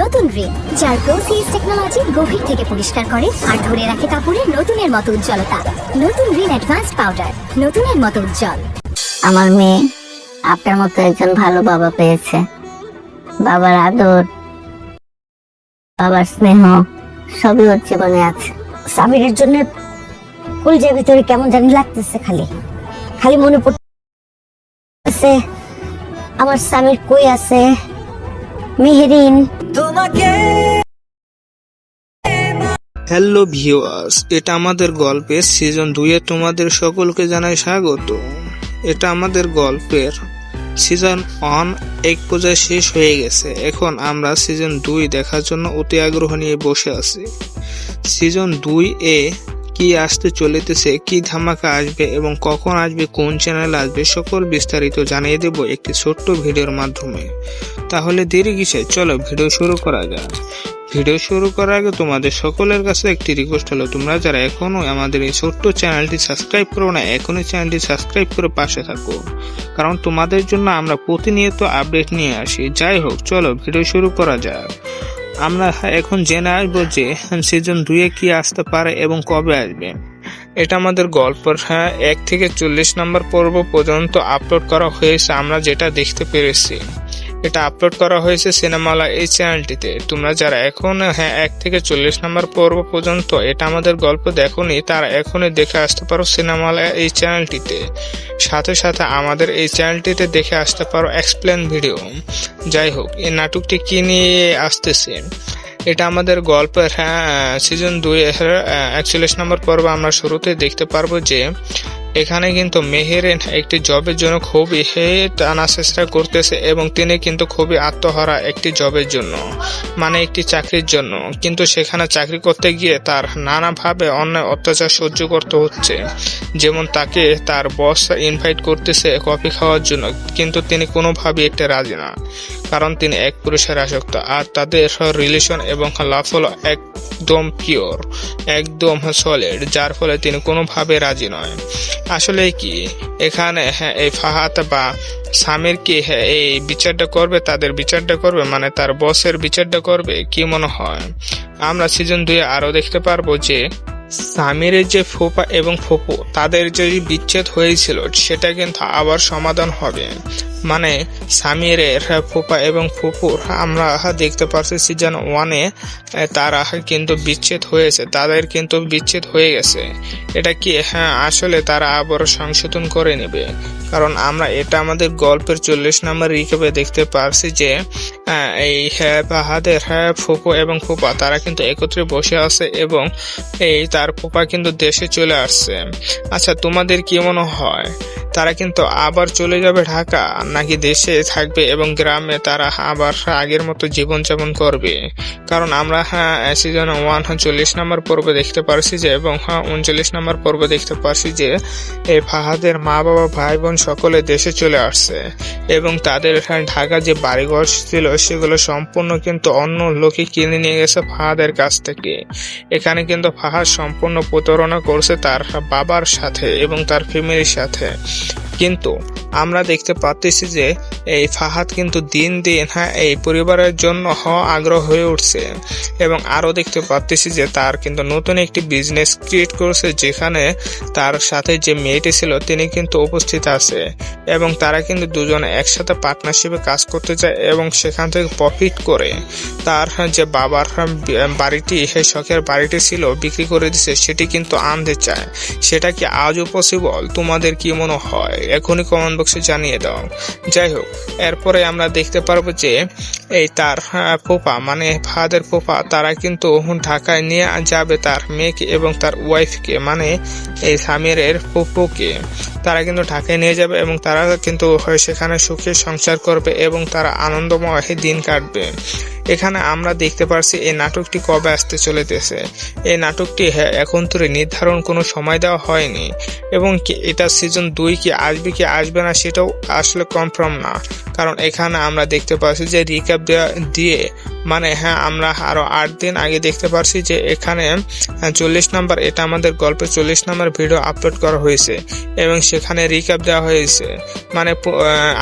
নতুন রিন, যার প্রোসিএস টেকনোলজি গভীর থেকে পরিষ্কার করে আর ধরে রাখে কাপড়ের নতুনের মতো উজ্জ্বলতা। নতুন রিন অ্যাডভান্সড পাউডার, নতুনের মতো উজ্জ্বল। আমার মেয়ে আপনার মতো একজন ভালো বাবা পেয়েছে। বাবার আদর, বাবার স্নেহ সবই ওর জীবনে আছে। সামিরের জন্য কলিজার ভিতরে কেমন জানি লাগতেছে, খালি খালি মনে পড়তেছে আমার স্বামীর কই আছে মেহেরিন। হ্যালো ভিউয়ার্স, এটা আমাদের গল্পের সিজন 2 এ তোমাদের সকলকে জানাই স্বাগত। এটা আমাদের গল্পের সিজন 1 এক পর্যায়ে শেষ হয়ে গেছে। এখন আমরা সিজন 2 দেখার জন্য অতি আগ্রহ নিয়ে বসে আছি। সিজন 2 এ কি আসতে চলেছে, কি ধামাকা আসবে এবং কখন আসবে, কোন চ্যানেল আসবে, সকল বিস্তারিত জানিয়ে দেব একটি ছোট্ট ভিডিওর মাধ্যমে। তাহলে দেরি কিসে, চলো ভিডিও শুরু করা যাক। ভিডিও শুরু করার আগে তোমাদের সকলের কাছে একটি রিকোয়েস্ট হলো, তোমরা যারা এখনো আমাদের এই ছোট্ট চ্যানেলটি সাবস্ক্রাইব করো না, এখনই চ্যানেলটি সাবস্ক্রাইব করে পাশে থাকো, কারণ তোমাদের জন্য আমরা প্রতিনিয়ত আপডেট নিয়ে আসি। যাই হোক, চলো ভিডিও শুরু করা যাক। আমরা এখন জেনে আসবো যে সিজন 2 এ কি আসতে পারে এবং কবে আসবে। এটা আমাদের গল্পের 1 থেকে 40 নম্বর পর্ব পর্যন্ত আপলোড করা হয়েছে। আমরা যেটা দেখতে পেরেছি, এটা আপলোড করা হয়েছে সিনেমালা এই চ্যানেলটিতে। তোমরা যারা এখন 1 থেকে 40 নম্বর পর্ব পর্যন্ত এটা আমাদের গল্প দেখোনি, তারা এখনই দেখে আসতে পারো সিনেমালা এই চ্যানেলটিতে। সাথে সাথে আমাদের এই চ্যানেলটিতে দেখে আসতে পারো এক্সপ্লেন ভিডিও। যাই হোক, এই নাটকটি কি নিয়ে আসতেছে, এটা আমাদের গল্পের সিজন 2 এর 41 নম্বর পর্ব আমরা শুরুতে দেখতে পারবো যে এখানে কিন্তু মেহেরিন একটি জবের জন্য খুবই টানা চেষ্টা করতেছে এবং তিনি কিন্তু খুবই আত্মহারা একটি জবের জন্য, মানে একটি চাকরির জন্য। কিন্তু সেখানে চাকরি করতে গিয়ে তার নানাভাবে অন্যায় অত্যাচার সহ্য করতে হচ্ছে। যেমন তাকে তার বস ইনভাইট করতেছে কফি খাওয়ার জন্য, কিন্তু তিনি কোনোভাবেই এটা রাজি না, কারণ তিনি এক পুরুষের আসক্ত আর তাদের রিলেশন এবং লাভ হলো একদম পিওর, একদম সলিড, যার ফলে তিনি কোনোভাবে রাজি নয়। আসলে কি এখানে এই ফাহাদ বা সামির কি এই বিচারটা করবে, তাদের বিচারটা করবে, মানে তার বসের বিচারটা করবে? কি মনে হয়? আমরা সিজন 2 আরো দেখতে পারবো যে সামিরের যে ফুপা এবং ফুপু তাদের যে বিচ্ছেদ হয়েছিল সেটা কিন্তু আবার সমাধান হবে। মানে সামিরের ফুপা এবং ফুপুর আমরা দেখতে পাচ্ছি সিজন 1 এ তারা কিন্তু বিচ্ছেদ হয়েছে, তাদের কিন্তু বিচ্ছেদ হয়ে গেছে। এটা কি আসলে তারা আবার সংশোধন করে নেবে? কারণ আমরা এটা আমাদের গল্পের 40 নম্বর রিক্যাপে দেখতে পারছি যে এই ফাহাদের ফুপু এবং ফুপা তারা কিন্তু একত্রে বসে আছে এবং এই তার ফুপা কিন্তু দেশে চলে আসছে। আচ্ছা, তোমাদের কি মনে হয়, তারা কিন্তু আবার চলে যাবে ঢাকা, নাকি দেশে থাকবে এবং গ্রামে তারা আবার আগের মতো জীবনযাপন করবে? কারণ আমরা সিজন 1 40 নম্বর পর্বে দেখতে পারছি যে এবং 39 নম্বর পর্বে দেখতে পারছি যে এই ফাহাদের মা বাবা ভাই বোন সকলে দেশে চলে আসছে এবং তাদের ঢাকা যে বাড়িঘর ছিল সেগুলো সম্পূর্ণ কিন্তু অন্য লোকে কিনে নিয়ে গেছে ফাহাদের কাছ থেকে। এখানে কিন্তু ফাহাদ সম্পূর্ণ প্রতারণা করছে তার বাবার সাথে এবং তার ফ্যামিলির সাথে। কিন্তু আমরা দেখতে পাচ্ছি যে এই ফাহাদ কিন্তু দিন দিন এই পরিবারের জন্য আগ্রহ হয়ে উঠছে এবং আরো দেখতে পাচ্ছি যে তার কিন্তু নতুন একটি বিজনেস ক্রিয়েট করছে, যেখানে তার সাথে যে মেয়েটি ছিল তিনি কিন্তু উপস্থিত আছে এবং তারা কিন্তু দুজনে একসাথে পার্টনারশিপে কাজ করতে চায় এবং সেখান থেকে প্রফিট করে তার যে বাবার বাড়িটি, সেই শখের বাড়িটি ছিল বিক্রি করে দিছে, সেটি কিন্তু আনতে চায়। সেটা কি আজও পসিবল? তোমাদের কি মনে হয়? এখনই কমেন্ট বক্সে জানিয়ে দাও। যাই হোক, এরপরে আমরা দেখতে পারবো যে এই তার ফুপা মানে ফাহাদের ফুপা তারা কিন্তু ঢাকায় নিয়ে যাবে তার মেয়েকে এবং তার ওয়াইফকে, মানে এই সামিরের ফুপুকে তারা কিন্তু ঢাকায় নিয়ে যাবে এবং তারা কিন্তু সেখানে সুখে সংসার করবে এবং তারা আনন্দময় দিন কাটবে। এখানে আমরা দেখতে পারছি এই নাটকটি কবে আসতে চলেছে। এই নাটকটি এখন তো নির্ধারণ কোনো সময় দেওয়া হয়নি এবং এটা সিজন 2 কি আসবে কি আসবে না সেটাও আসলে কনফার্ম না, কারণ এখানে আমরা দেখতে পাচ্ছি যে রিক্যাপ রিক্যাপ দিয়ে মানে আমরা আরো 8 দিন আগে দেখতে পারছি যে এখানে 40 নাম্বার, এটা আমাদের গল্পের 40 নাম্বার ভিডিও আপলোড করা হয়েছে এবং সেখানে রিক্যাপ দেওয়া হয়েছে, মানে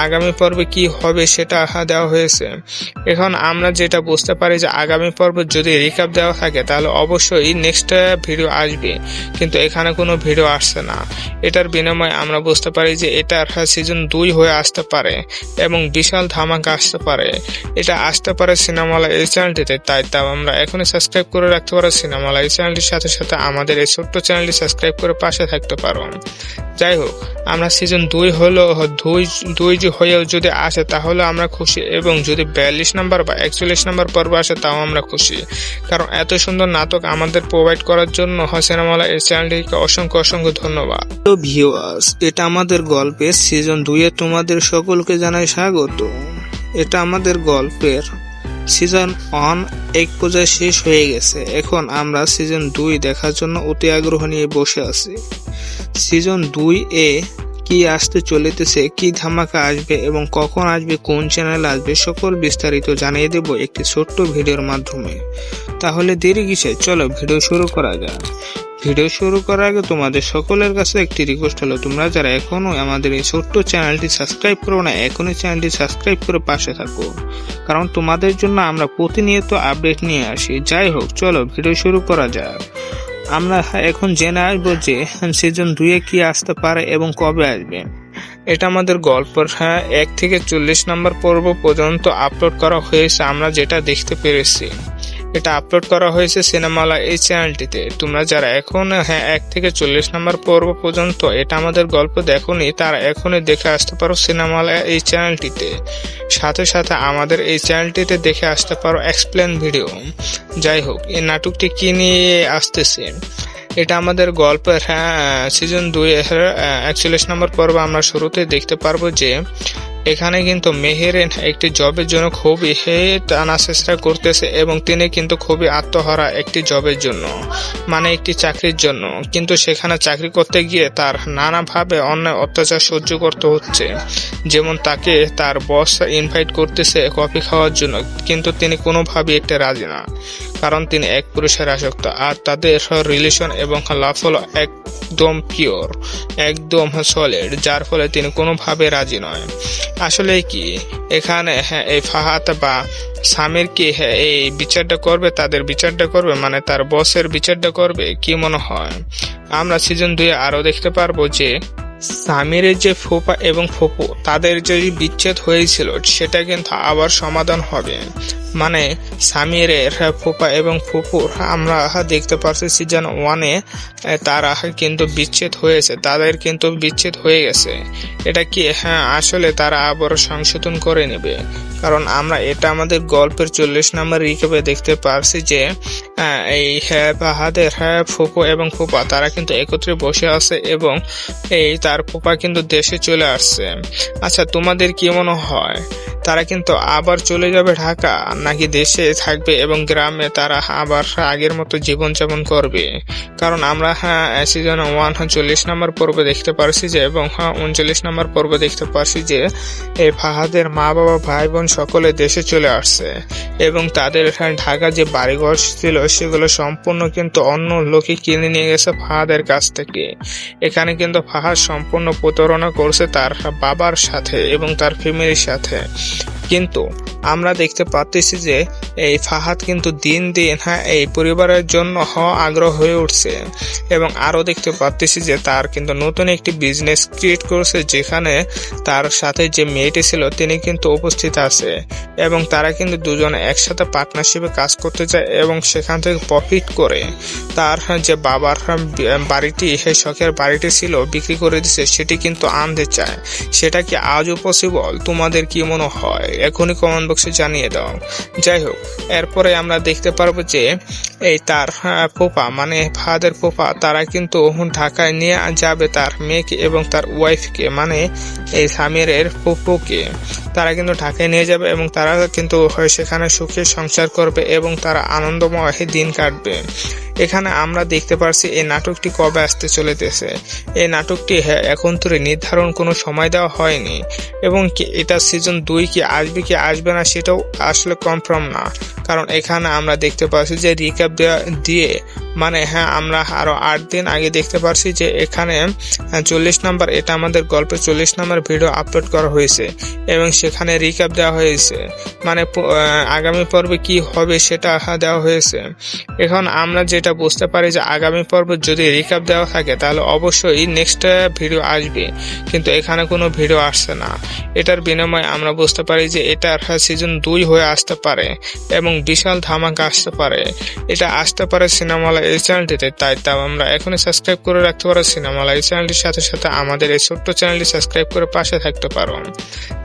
আগামী পর্বে কি হবে সেটা দেওয়া হয়েছে। এখন আমরা যেটা বুঝতে পারি যে আগামী পর্বে যদি রিক্যাপ দেওয়া থাকে তাহলে অবশ্যই নেক্সট ভিডিও আসবে, কিন্তু এখানে কোনো ভিডিও আসছে না। এটার বিনিময়ে আমরা বুঝতে পারি যে এটার সিজন 2 হয়ে আসতে পারে এবং বিশাল ধামাকা আসতে পারে। এটা আসতে পারে সিনেমালা এই চ্যানেলটিতে, তাই আমরা এখনই সাবস্ক্রাইব করে রাখতে পারো সিনেমালা এই চ্যানেলটির সাথে সাথে আমাদের এই ছোট্ট চ্যানেলটি সাবস্ক্রাইব করে পাশে থাকতে পারো। যাই হোক, আমরা সিজন 2 হয়েও যদি আসে তাহলে আমরা খুশি, এবং যদি 42 নাম্বার বা 41 নাম্বার পর্ব আসে তাও আমরা খুশি, কারণ এত সুন্দর নাটক আমাদের প্রোভাইড করার জন্য সিনেমালা এই চ্যানেলটিকে অসংখ্য অসংখ্য ধন্যবাদ। তো ভিউয়ার্স, এটা আমাদের গল্পের সিজন 2 তোমাদের সকলকে জানাই স্বাগত। এটা আমাদের গল্পের সিজন 1 এক পর্যায়ে শেষ হয়ে গেছে। এখন আমরা সিজন 2 দেখার জন্য অতি আগ্রহ নিয়ে বসে আছি। সিজন 2 এ কি আসতে চলেছে, কি ধামাকা আসবে এবং কখন আসবে, কোন চ্যানেলে আসবে, সকল বিস্তারিত জানিয়ে দেব একটি ছোট্ট ভিডিওর মাধ্যমে। তাহলে দেরি কিসে, চলো ভিডিও শুরু করা যাক। ভিডিও শুরু করার আগে তোমাদের সকলের কাছে একটি রিকোয়েস্ট হলো, তোমরা যারা এখনো আমাদের এই ছোট্ট চ্যানেলটি সাবস্ক্রাইব করো না, এখনই চ্যানেলটি সাবস্ক্রাইব করে পাশে থাকো, কারণ তোমাদের জন্য আমরা প্রতিনিয়ত আপডেট নিয়ে আসি। যাই হোক, চলো ভিডিও শুরু করা যাক। আমরা এখন জেনে আসবো যে সিজন 2 কি আসতে পারে এবং কবে আসবে। এটা আমাদের গল্পের 1 থেকে 40 নাম্বার পর্ব পর্যন্ত আপলোড করা হয়েছে। আমরা যেটা দেখতে পেরেছি এটা আপলোড করা হয়েছে সিনেমালা এই চ্যানেলটিতে। তোমরা যারা এখন 1 থেকে 40 নাম্বার পর্ব পর্যন্ত এটা আমাদের গল্প দেখোনি, তারা এখনই দেখে আসতে পারো সিনেমালা এই চ্যানেলটিতে। সাথে সাথে আমাদের এই চ্যানেলটিতে দেখে আসতে পারো এক্সপ্লেন ভিডিও। যাই হোক, এই নাটকটি কি নিয়ে আসতেছে, এটা আমাদের গল্পের সিজন 2 এর 41 নম্বর পর্ব আমরা শুরুতে দেখতে পারবো যে এখানে কিন্তু মেহেরেন একটি জবের জন্য খুবই টানা চেষ্টা করতেছে এবং তিনি কিন্তু খুবই আত্মহারা একটি জবের জন্য, মানে একটি চাকরির জন্য। কিন্তু সেখানে চাকরি করতে গিয়ে তার নানাভাবে অন্যায় অত্যাচার সহ্য করতে হচ্ছে। যেমন তাকে তার বস ইনভাইট করতেছে কফি খাওয়ার জন্য, কিন্তু তিনি কোনোভাবেই একটা রাজি না, কারণ তিনি এক পুরুষের আসক্ত আর তাদের রিলেশন এবং লাভ হলো একদম পিওর, একদম সলিড, যার ফলে তিনি কোনোভাবে রাজি নয়। আসলে কি এখানে এই ফাহাদ বা সামির কি এই বিচারটা করবে, তাদের বিচারটা করবে, মানে তার বসের বিচারটা করবে? কি মনে হয়? আমরা সিজন 2 আরো দেখতে পারবো যে সামিরের যে ফুপা এবং ফুপু তাদের যে বিচ্ছেদ হয়েছিল সেটা কিন্তু আবার সমাধান হবে। মানে সামিরের ফুপা এবং ফুপুর আমরা দেখতে পাচ্ছি সিজন 1 তারা কিন্তু বিচ্ছেদ হয়েছে, তাদের কিন্তু বিচ্ছেদ হয়ে গেছে। এটা কি আসলে তারা আবার সংশোধন করে নেবে? কারণ আমরা এটা আমাদের গল্পের 40 নম্বর রিক্যাপে দেখতে পারছি যে এই ফাহাদের ফুপু এবং ফুপা তারা কিন্তু একত্রে বসে আছে এবং এই তার ফুপা কিন্তু দেশে চলে আসছে। আচ্ছা, তোমাদের কি মনে হয় তারা কিন্তু আবার চলে যাবে ঢাকা, নাকি দেশে থাকবে এবং গ্রামে তারা আবার আগের মতো জীবনযাপন করবে? কারণ আমরা সিজন 1 40 নম্বর পর্বে দেখতে পারছি যে এবং 39 নম্বর পর্বে দেখতে পারছি যে এই ফাহাদের মা বাবা ভাই বোন সকলে দেশে চলে আসছে এবং তাদের ঢাকা যে বাড়িঘর ছিল সেগুলো সম্পূর্ণ কিন্তু অন্য লোকে কিনে নিয়ে গেছে ফাহাদের কাছ থেকে। এখানে কিন্তু ফাহাদ সম্পূর্ণ প্রতারণা করছে তার বাবার সাথে এবং তার ফ্যামিলির সাথে। কিন্তু আমরা দেখতে পাচ্ছি যে এই ফাহাদ কিন্তু দিন দিন এই পরিবারের জন্য আগ্রহ হয়ে উঠছে এবং আরো দেখতে পাচ্ছি যে তার কিন্তু নতুন একটি বিজনেস ক্রিয়েট করছে, যেখানে তার সাথে যে মেয়েটি ছিল তিনি কিন্তু উপস্থিত আছে এবং তারা কিন্তু দুজনে একসাথে পার্টনারশিপে কাজ করতে চায় এবং সেখান থেকে প্রফিট করে তার যে বাবার বাড়িটি, শখের বাড়িটি ছিল বিক্রি করে দিচ্ছে, সেটি কিন্তু আনতে চায়। সেটা কি আজও পসিবল? তোমাদের কি মনে হয়? এখনই কমেন্ট বক্সে জানিয়ে দাও। যাই হোক, এরপরে আমরা দেখতে পারবো যে এই তার ফুপা মানে ফাহাদের ফুপা তারা কিন্তু ঢাকায় নিয়ে যাবে তার মেয়েকে এবং তার ওয়াইফকে, মানে এই সামিরের ফুপুকে তারা কিন্তু ঢাকায় নিয়ে যাবে এবং তারা কিন্তু সেখানে সুখে সংসার করবে এবং তারা আনন্দময় দিন কাটবে। এখানে আমরা দেখতে পারছি এই নাটকটি কবে আসতে চলেছে। এই নাটকটি এখন তো নির্ধারণ কোনো সময় দেওয়া হয়নি এবং এটা সিজন 2 কি আসবে না সেটাও আসলে কনফার্ম না, কারণ এখানে আমরা দেখতে পাচ্ছি যে রিক্যাপ দিয়ে মানে আমরা আরো 8 দিন আগে দেখতে পাচ্ছি যে এখানে 40 নম্বর, এটা আমাদের গল্পের 40 নম্বর ভিডিও আপলোড করা হয়েছে এবং সেখানে রিক্যাপ দেওয়া হয়েছে, মানে আগামী পর্বে কি হবে সেটা দেওয়া হয়েছে। এখন আমরা যেটা বুঝতে পারি যে আগামী পর্বে যদি রিক্যাপ দেওয়া থাকে তাহলে অবশ্যই নেক্সট ভিডিও আসবে, কিন্তু এখানে কোনো ভিডিও আসছে না। এটার বিনিময়ে আমরা বুঝতে পারি যে এটার সিজন 2 হয়ে আসতে পারে এবং বিশাল ধামাকা আসতে পারে, এটা আসতে পারে সিনেমালা এই চ্যানেলটিতে। তাই আমরা এখনই সাবস্ক্রাইব করে রাখতে পারো সিনেমালা এই চ্যানেলটির সাথে সাথে আমাদের এই ছোট্ট চ্যানেলটি সাবস্ক্রাইব করে পাশে থাকতে পারো।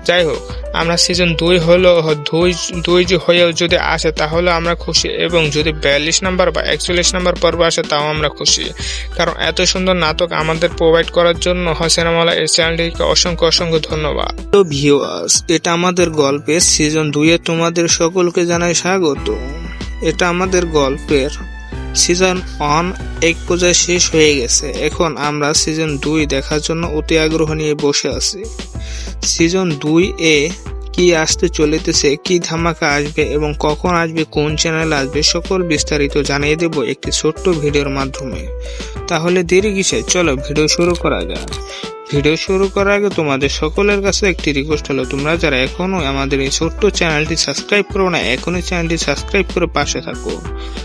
যাই হোক, আমরা সিজন 2 হয়েও যদি আসে তাহলে আমরা খুশি, এবং যদি 42 নম্বর বা 41 নম্বর পর্ব আসে তাও আমরা খুশি, কারণ এত সুন্দর নাটক আমাদের প্রোভাইড করার জন্য সিনেমালা এই চ্যানেলটিকে অসংখ্য অসংখ্য ধন্যবাদ। তো ভিউয়ার্স, এটা আমাদের গল্পের সিজন 2 তোমাদের সকলকে জানাই স্বাগত। এটা আমাদের গল্পের সিজন 1 এক পর্যায়ে শেষ হয়ে গেছে। এখন আমরা সিজন 2 দেখার জন্য অতি আগ্রহ নিয়ে বসে আছি। সিজন 2 এ কি আসতে চলেছে, কি ধামাকা আসবে এবং কখন আসবে, কোন চ্যানেলে আসবে, সকল বিস্তারিত জানিয়ে দেব একটি ছোট্ট ভিডিওর মাধ্যমে। তাহলে দেরি কিসে, চলো ভিডিও শুরু করা যাক। ভিডিও শুরু করার আগে তোমাদের সকলের কাছে একটি রিকোয়েস্ট হলো, তোমরা যারা এখনো আমাদের এই ছোট্ট চ্যানেলটি সাবস্ক্রাইব করো না, এখনই চ্যানেলটি সাবস্ক্রাইব করে পাশে থাকো,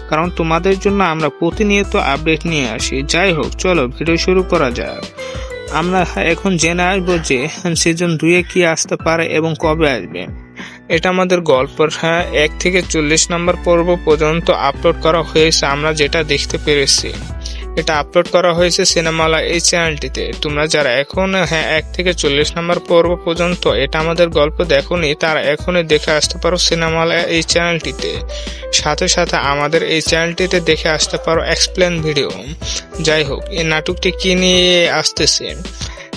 কারণ তোমাদের জন্য আমরা প্রতিনিয়ত আপডেট নিয়ে আসি। যাই হোক, চলো ভিডিও শুরু করা যাক। আমরা এখন জেনে আসবো যে সিজন 2 কি আসতে পারে এবং কবে আসবে। এটা আমাদের গল্পের 1 থেকে 40 নম্বর পর্ব পর্যন্ত আপলোড করা হয়েছে। আমরা যেটা দেখতে পেরেছি এটা আপলোড করা হয়েছে সিনেমালা এই চ্যানেলটিতে। তোমরা যারা এখন 1 থেকে 40 নম্বর পর্ব পর্যন্ত এটা আমাদের গল্প দেখোনি, তারা এখনই দেখে আসতে পারো সিনেমালা এই চ্যানেলটিতে। সাথে সাথে আমাদের এই চ্যানেলটিতে দেখে আসতে পারো এক্সপ্লেন ভিডিও। যাই হোক, এই নাটকটি কি নিয়ে আসতেছে,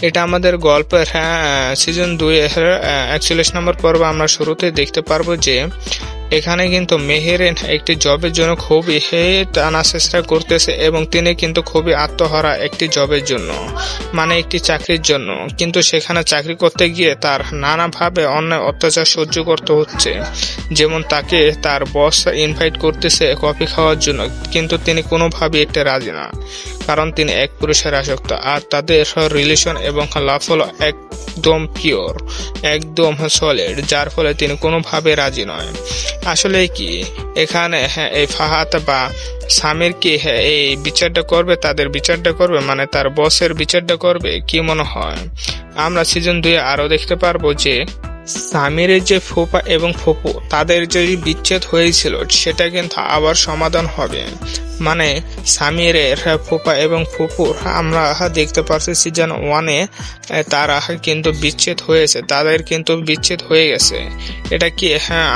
এটা আমাদের গল্পের সিজন 2 এর 41 নম্বর পর্ব আমরা শুরুতে দেখতে পারবো যে এখানে কিন্তু মেহের একটি জবের জন্য খুবই টানা চেষ্টা করতেছে এবং তিনি কিন্তু খুবই আত্মহারা একটি জবের জন্য, মানে একটি চাকরির জন্য, কিন্তু সেখানে চাকরি করতে গিয়ে তার নানাভাবে অন্যায় অত্যাচার সহ্য করতে হচ্ছে। যেমন তাকে তার বস ইনভাইট করতেছে কফি খাওয়ার জন্য, কিন্তু তিনি কোনোভাবেই এটা রাজি না, কারণ তিনি এক পুরুষের আসক্ত আর তাদের রিলেশন এবং লাভ হলো একদম পিওর, একদম সলিড, যার ফলে তিনি কোনোভাবে রাজি নয়। আসলে কি এখানে এই ফাহাদ বা সামির কি এই বিচারটা করবে, তাদের বিচারটা করবে, মানে তার বসের বিচারটা করবে, কি মনে হয়? আমরা সিজন 2 আরো দেখতে পারবো যে সামিরের যে ফুপা এবং ফুপু তাদের যে বিচ্ছেদ হয়েছিল সেটা কিন্তু আবার সমাধান হবে। মানে সামিরের ফুপা এবং ফুপুর আমরা দেখতে পাচ্ছি সিজন 1 তারা কিন্তু বিচ্ছেদ হয়েছে, তাদের কিন্তু বিচ্ছেদ হয়ে গেছে। এটা কি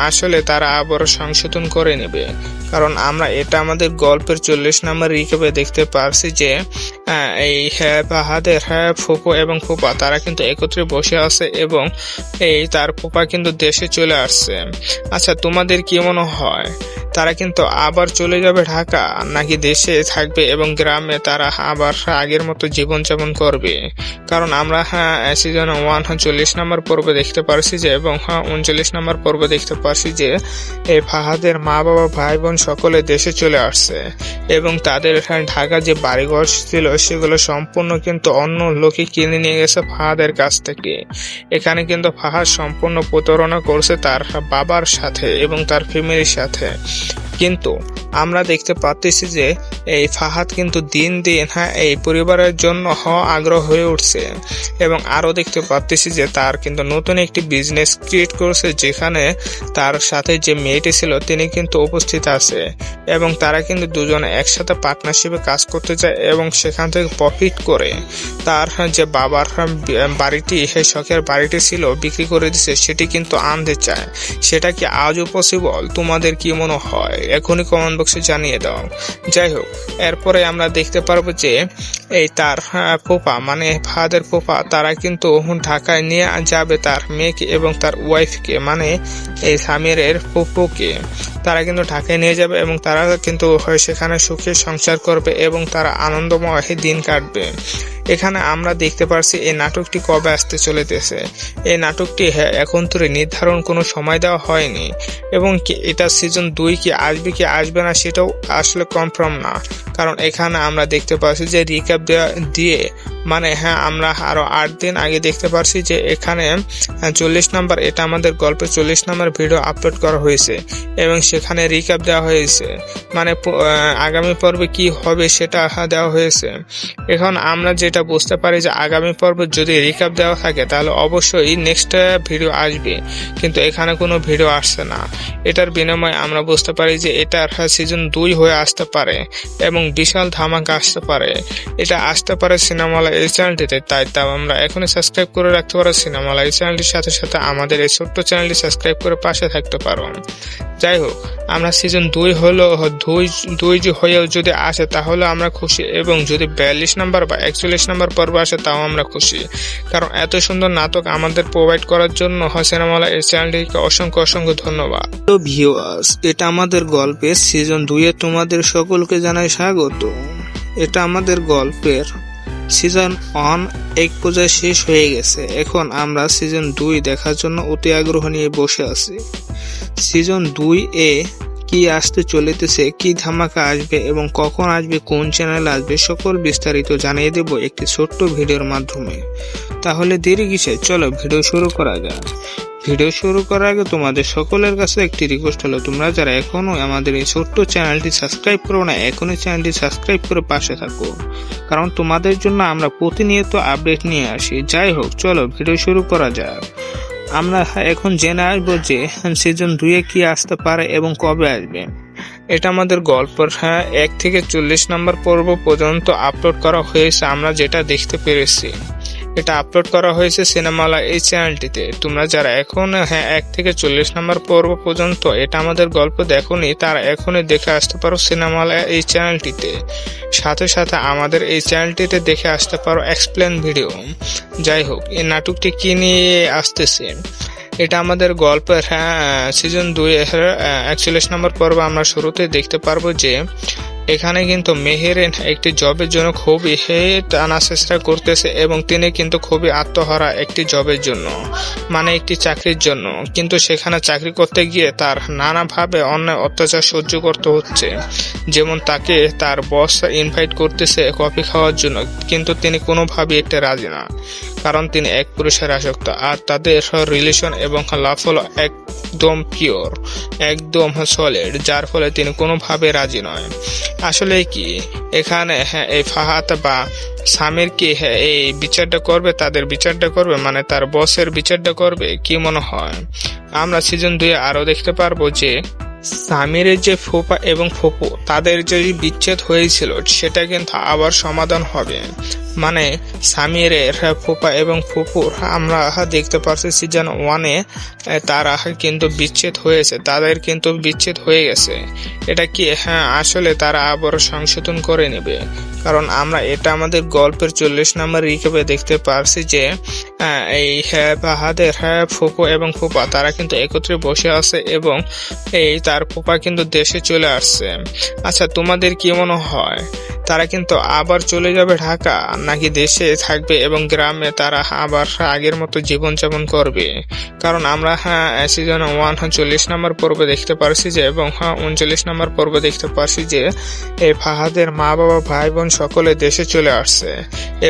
আসলে তারা আবার সংশোধন করে নেবে, কারণ আমরা এটা আমাদের গল্পের 40 নম্বর রিক্যাপে দেখতে পারছি যে এই ফাহাদের ফুপু এবং ফুপা তারা কিন্তু একত্রে বসে আছে এবং এই তার ফুপা কিন্তু দেশে চলে আসছে। আচ্ছা, তোমাদের কি মনে হয় তারা কিন্তু আবার চলে যাবে ঢাকা, নাকি দেশে থাকবে এবং গ্রামে তারা আবার আগের মতো জীবনযাপন করবে? কারণ আমরা সিজন 1 40 নম্বর পর্ব দেখতে পারছি যে এবং 39 নম্বর পর্ব দেখতে পারছি যে এই ফাহাদের মা বাবা ভাই বোন সকলে দেশে চলে আসছে এবং তাদের ঢাকা যে বাড়িঘর ছিল সেগুলো সম্পূর্ণ কিন্তু অন্য লোকে কিনে নিয়ে গেছে ফাহাদের কাছ থেকে। এখানে কিন্তু ফাহাদ সম্পূর্ণ প্রতারণা করছে তার বাবার সাথে এবং তার ফ্যামিলির সাথে। কিন্তু আমরা দেখতে পাচ্ছি যে এই ফাহাদ কিন্তু দিন দিন এই পরিবারের জন্য আগ্রহ হয়ে উঠছে এবং আরো দেখতে পাচ্ছি যে তার কিন্তু নতুন একটি বিজনেস ক্রিয়েট করেছে, যেখানে তার সাথে যে মেয়েটি ছিল তিনি কিন্তু উপস্থিত আছে এবং তারা কিন্তু দুজনে একসাথে পার্টনারশিপে কাজ করতে চায় এবং সেখান থেকে প্রফিট করে তার যে বাবার বাড়িটি, সেই শখের বাড়িটি ছিল বিক্রি করে দিছে, সেটি কিন্তু আনতে চায়। সেটা কি আজও পসিবল? তোমাদের কি মনে হয়? এখনই কমেন্ট বক্সে জানিয়ে দাও। যাই হোক, এরপরে আমরা দেখতে পারবো যে এই তার ফুপা মানে ফাহাদের ফুপা তারা কিন্তু ঢাকায় নিয়ে যাবে তার মেয়েকে এবং তার ওয়াইফকে, মানে এই সামিরের ফুপুকে তারা কিন্তু ঢাকায় নিয়ে যাবে এবং তারা কিন্তু সেখানে সুখে সংসার করবে এবং তারা আনন্দময় দিন কাটবে। এখানে আমরা দেখতে পারছি এই নাটকটি কবে আসতে চলেছে। এই নাটকটি এখন ধরে নির্ধারণ কোনো সময় দেওয়া হয়নি এবং এটা সিজন 2 কি আসবে না সেটাও আসলে কনফার্ম না, কারণ এখানে আমরা দেখতে পাচ্ছি যে রিক্যাপ দিয়ে মানে আমরা আরো 8 দিন আগে দেখতে পারছি যে এখানে 40 নম্বর, এটা আমাদের গল্পে 40 নম্বর ভিডিও আপলোড করা হয়েছে এবং সেখানে রিক্যাপ দেওয়া হয়েছে, মানে আগামী পর্বে কি হবে সেটা দেওয়া হয়েছে। এখন আমরা যেটা বুঝতে পারি যে আগামী পর্বে যদি রিক্যাপ দেওয়া থাকে তাহলে অবশ্যই নেক্সট ভিডিও আসবে, কিন্তু এখানে কোনো ভিডিও আসছে না। এটার বিনিময়ে আমরা বুঝতে পারি যে এটার সিজন 2 হয়ে আসতে পারে এবং বিশাল ধামাকা আসতে পারে। এটা আসতে পারে সিনেমালা এই চ্যানেলটিতে, তাই আমরা এখনই সাবস্ক্রাইব করে রাখতে পারো সিনেমালা এই চ্যানেলটির সাথে সাথে আমাদের এই ছোট্ট চ্যানেলটি সাবস্ক্রাইব করে পাশে থাকতে পারো। যাই হোক, আমরা সিজন 2 হলো 2 হয়েও যদি আসে তাহলে আমরা খুশি, এবং যদি 42 নম্বর বা 41 নম্বর পর্ব আসে তাও আমরা খুশি, কারণ এত সুন্দর নাটক আমাদের প্রোভাইড করার জন্য সিনেমালা এই চ্যানেলটিকে অসংখ্য ধন্যবাদ। তো ভিউয়ার্স, এটা আমাদের গল্পের সিজন 2 এ তোমাদের সকলকে জানাই স্বাগত। এটা আমাদের গল্পের সিজন 1 এক পর্যায়ে শেষ হয়ে গেছে। এখন আমরা সিজন 2 দেখার জন্য অতি আগ্রহ নিয়ে বসে আছি। সিজন 2 এ কি আসতে চলেছে, কি ধামাকা আসবে এবং কখন আসবে, কোন চ্যানেল আসবে, সকল বিস্তারিত জানিয়ে দেব একটি ছোট্ট ভিডিওর মাধ্যমে। তাহলে দেরি কিসে, চলো ভিডিও শুরু করা যাক। ভিডিও শুরু করার আগে তোমাদের সকলের কাছে একটি রিকোয়েস্ট হলো, তোমরা যারা এখনো আমাদের এই ছোট্ট চ্যানেলটি সাবস্ক্রাইব করো না, এখনই চ্যানেলটি সাবস্ক্রাইব করে পাশে থাকো, কারণ তোমাদের জন্য আমরা প্রতিনিয়ত আপডেট নিয়ে আসি। যাই হোক, চলো ভিডিও শুরু করা যাক। আমরা এখন জেনে আসবো যে সিজন 2 এ কি আসতে পারে এবং কবে আসবে। এটা আমাদের গল্পের 1 থেকে 40 নম্বর পর্ব পর্যন্ত আপলোড করা হয়েছে। আমরা যেটা দেখতে পেরেছি এটা আপলোড করা হয়েছে সিনেমালা এই চ্যানেলটিতে। তোমরা যারা এখন 1 থেকে 40 নম্বর পর্ব পর্যন্ত এটা আমাদের গল্প দেখোনি, তারা এখনই দেখে আসতে পারো সিনেমালা এই চ্যানেলটিতে। সাথে সাথে আমাদের এই চ্যানেলটিতে দেখে আসতে পারো এক্সপ্লেন ভিডিও। যাই হোক, এই নাটকটি কি নিয়ে আসতেছে, এটা আমাদের গল্পের সিজন 2 এর 41 নম্বর পর্ব আমরা শুরুতে দেখতে পারবো যে এখানে কিন্তু মেহের একটি জবের জন্য খুবই টানা চেষ্টা করতেছে এবং তিনি কিন্তু খুবই আত্মহারা একটি জবের জন্য, মানে একটি চাকরির জন্য, কিন্তু সেখানে চাকরি করতে গিয়ে তার নানাভাবে অন্যায় অত্যাচার সহ্য করতে হচ্ছে। যেমন তাকে তার বস ইনভাইট করতেছে কফি খাওয়ার জন্য, কিন্তু তিনি কোনোভাবেই এটা রাজি না, কারণ তিনি এক পুরুষের আসক্ত আর তাদের রিলেশন এবং লাভ হলো একদম পিওর, একদম সলিড, যার ফলে তিনি কোনোভাবে রাজি নয়। আসলে কি এখানে এই ফাহাদ বা সামির কি এই বিচারটা করবে, তাদের বিচারটা করবে, মানে তার বসের বিচারটা করবে? কি মনে হয়? আমরা সিজন 2 আরো দেখতে পারবো যে সামিরের যে ফুপা এবং ফুপু তাদের যে বিচ্ছেদ হয়েছিল সেটা কিন্তু আবার সমাধান হবে। মানে সামিরের ফুপা এবং ফুপুর আমরা দেখতে পাচ্ছি সিজন 1 এ তারা কিন্তু বিচ্ছেদ হয়েছে, তাদের কিন্তু বিচ্ছেদ হয়ে গেছে। এটা কি আসলে তারা আবার সংশোধন করে নেবে? কারণ আমরা এটা আমাদের গল্পের 40 নম্বর রিক্যাপে দেখতে পারছি যে এই ফাহাদের ফুপু এবং ফুপা তারা কিন্তু একত্রে বসে আছে এবং এই তার ফুপা কিন্তু দেশে চলে আসছে। আচ্ছা, তোমাদের কি মনে হয় তারা কিন্তু আবার চলে যাবে ঢাকা, নাকি দেশে থাকবে এবং গ্রামে তারা আবার আগের মতো জীবনযাপন করবে? কারণ আমরা সিজন 1 40 নম্বর পর্বে দেখতে পারছি যে এবং 39 নম্বর পর্বে দেখতে পারছি যে এই ফাহাদের মা বাবা ভাই বোন সকলে দেশে চলে আসছে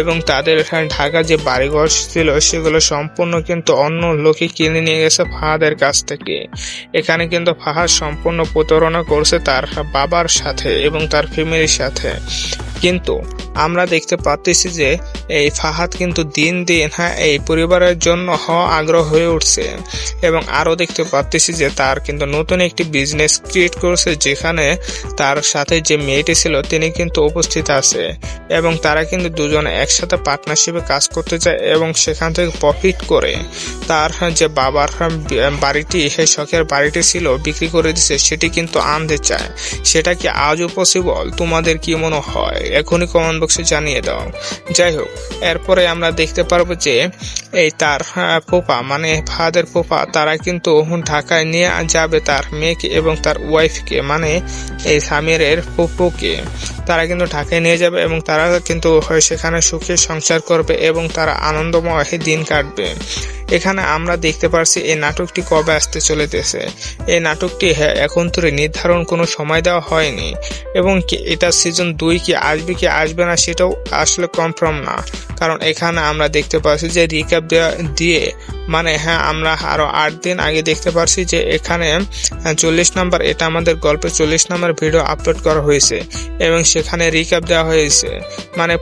এবং তাদের ঢাকা যে বাড়িঘর ছিল সেগুলো সম্পূর্ণ কিন্তু অন্য লোকে কিনে নিয়ে গেছে ফাহাদের কাছ থেকে। এখানে কিন্তু ফাহাদ সম্পূর্ণ প্রতারণা করছে তার বাবার সাথে এবং তার ফ্যামিলির সাথে। কিন্তু আমরা দেখতে পাচ্ছি যে এই ফাহাদ কিন্তু দিন দিন এই পরিবারের জন্য আগ্রহ হয়ে উঠছে এবং আরো দেখতে পাচ্ছি যে তার কিন্তু নতুন একটি বিজনেস ক্রিয়েট করছে, যেখানে তার সাথে যে মেয়েটি ছিল তিনি কিন্তু উপস্থিত আছে এবং তারা কিন্তু দুজনে একসাথে পার্টনারশিপে কাজ করতে চায় এবং সেখান থেকে প্রফিট করে তার যে বাবার বাড়িটি, শখের বাড়িটি ছিল বিক্রি করে দিচ্ছে, সেটি কিন্তু আনতে চায়। সেটা কি আজও পসিবল? তোমাদের কি মনে হয়? এখনই কমেন্ট বক্সে জানিয়ে দাও। যাই হোক, এরপরে আমরা দেখতে পারবো যে এই তার ফুপা মানে ফাহাদের ফুপা তারা কিন্তু ঢাকায় নিয়ে যাবে তার মেয়েকে এবং তার ওয়াইফকে মানে এই সামিরের ফুপুকে। তারা কিন্তু ঢাকায় নিয়ে যাবে এবং তারা কিন্তু সেখানে সুখে সংসার করবে এবং তারা আনন্দময় দিন কাটবে। এখানে আমরা দেখতে পারছি এই নাটকটি কবে আসতে চলেছে। এই নাটকটি এখন তো নির্ধারণ কোনো সময় দেওয়া হয়নি এবং এটা সিজন 2 কি আসবে না সেটাও আসলে কনফার্ম না, কারণ এখানে আমরা দেখতে পাচ্ছি যে রিক্যাপ দিয়ে মানে আমরা আরো 8 দিন আগে দেখতে পারছি যে এখানে 40 নম্বর এটা আমাদের গল্পে 40 নম্বর ভিডিও আপলোড করা হয়েছে এবং সেখানে রিক্যাপ দেওয়া হয়েছে, মানে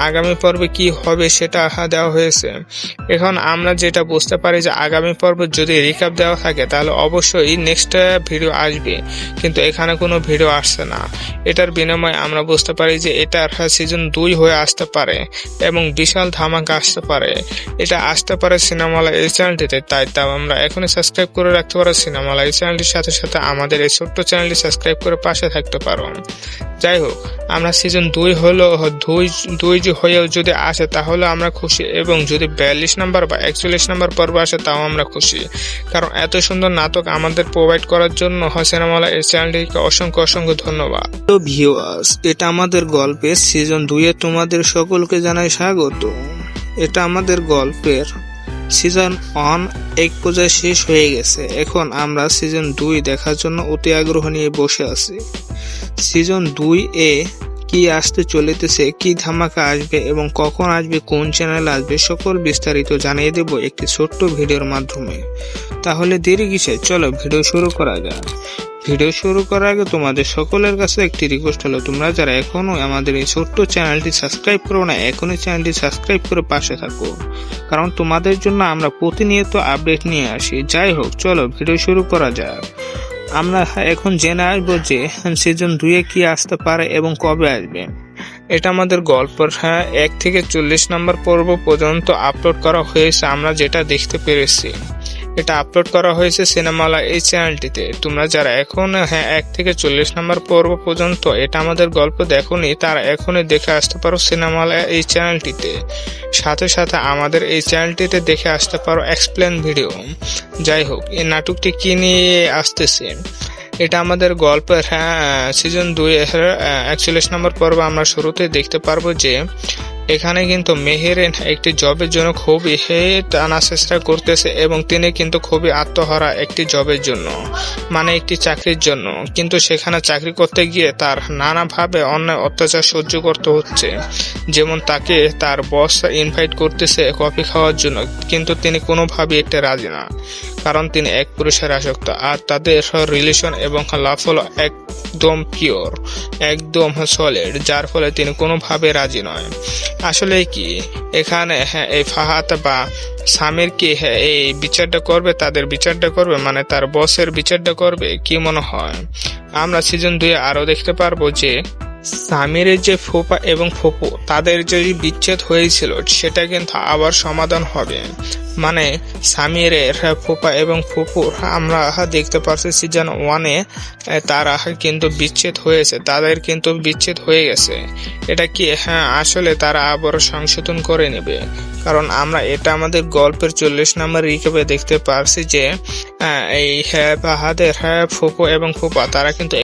আগামী পর্বে কি হবে সেটা দেওয়া হয়েছে। এখন আমরা যেটা বুঝতে পারি যে আগামী পর্বে যদি রিক্যাপ দেওয়া থাকে তাহলে অবশ্যই নেক্সট ভিডিও আসবে, কিন্তু এখানে কোনো ভিডিও আসছে না। এটার বিনিময়ে আমরা বুঝতে পারি যে এটার সিজন 2 হয়ে আসতে পারে এবং বিশাল ধামাকা আসতে পারে। এটা আসতে পারে সিনেমালা এই চ্যানেলটিতে, তাই আমরা এখনই সাবস্ক্রাইব করে রাখতে পারো সিনেমালা এই চ্যানেলটির সাথে সাথে আমাদের এই ছোট্ট চ্যানেলটি সাবস্ক্রাইব করে পাশে থাকতে পারো। যাই হোক, আমরা সিজন 2 হয়েও যদি আসে তাহলে আমরা খুশি এবং যদি 42 নম্বর বা 41 নম্বর পর্ব আসে তাও আমরা খুশি, কারণ এত সুন্দর নাটক আমাদের প্রোভাইড করার জন্য সিনেমালা এই চ্যানেলটিকে অসংখ্য ধন্যবাদ। তো ভিউয়ার্স, এটা আমাদের গল্পের সিজন 2 তোমাদের সকলকে জানাই স্বাগত। এটা আমাদের গল্পের সিজন 1 এক পর্যায়ে শেষ হয়ে গেছে। এখন আমরা সিজন 2 দেখার জন্য অতি আগ্রহ নিয়ে বসে আছি। সিজন 2 এ কি আসতে চলেছে, কি ধামাকা আসবে এবং কখন আসবে, কোন চ্যানেল আসবে, সকল বিস্তারিত জানিয়ে দেব একটি ছোট্ট ভিডিওর মাধ্যমে। তাহলে দেরি কিসে, চলো ভিডিও শুরু করা যাক। ভিডিও শুরু করার আগে তোমাদের সকলের কাছে একটি রিকোয়েস্ট হলো, তোমরা যারা এখনো আমাদের এই ছোট্ট চ্যানেলটি সাবস্ক্রাইব করো না, এখনই চ্যানেলটি সাবস্ক্রাইব করে পাশে থাকো, কারণ তোমাদের জন্য আমরা প্রতিনিয়ত আপডেট নিয়ে আসি। যাই হোক, চলো ভিডিও শুরু করা যাক। আমরা এখন জেনে আসবো যে সিজন 2 কি আসতে পারে এবং কবে আসবে। এটা আমাদের গল্পের 1 থেকে 40 নম্বর পর্ব পর্যন্ত আপলোড করা হয়েছে। আমরা যেটা দেখতে পেরেছি এটা আপলোড করা হয়েছে সিনেমালা এই চ্যানেলটিতে। তোমরা যারা এখন 1 থেকে 40 নম্বর পর্ব পর্যন্ত এটা আমাদের গল্প দেখোনি তারা এখনই দেখে আসতে পারো সিনেমালা এই চ্যানেলটিতে। সাথে সাথে আমাদের এই চ্যানেলটিতে দেখে আসতে পারো এক্সপ্লেন ভিডিও। যাই হোক, এই নাটকটি কি নিয়ে আসতেছে, এটা আমাদের গল্পের সিজন 2 এর 41 নম্বর পর্ব আমরা শুরুতে দেখতে পারবো যে এখানে কিন্তু মেহেরেন একটি জবের জন্য খুবই টানা চেষ্টা করতেছে এবং তিনি কিন্তু খুবই আত্মহারা একটি জবের জন্য, মানে একটি চাকরির জন্য, কিন্তু সেখানে চাকরি করতে গিয়ে তার নানাভাবে অন্যায় অত্যাচার সহ্য করতে হচ্ছে। যেমন তাকে তার বস ইনভাইট করতেছে কফি খাওয়ার জন্য, কিন্তু তিনি কোনোভাবেই এটা রাজি না, কারণ তিনি এক পুরুষের আসক্ত আর তাদের রিলেশন এবং লাভ হলো একদম পিওর, একদম সলিড, যার ফলে তিনি কোনোভাবে রাজি নয়। আসলে কি এখানে এই ফাহাদ বা সামির কি এই বিচারটা করবে, তাদের বিচারটা করবে, মানে তার বসের বিচারটা করবে, কি মনে হয়? আমরা সিজন 2 আরো দেখতে পারবো যে সামিরের যে ফুপা এবং ফুপু তাদের যে বিচ্ছেদ হয়েছিল সেটা কিন্তু আবার সমাধান হবে। মানে সামিরের ফুপা এবং ফুপুর আমরা দেখতে পাচ্ছি সিজন 1 তারা কিন্তু বিচ্ছেদ হয়েছে, তাদের কিন্তু বিচ্ছেদ হয়ে গেছে। এটা কি আসলে তারা আবার সংশোধন করে নেবে, কারণ আমরা এটা আমাদের গল্পের 40 নম্বর রিক্যাপে দেখতে পারছি যে এই ফাহাদের ফুপু এবং ফুপা তারা কিন্তু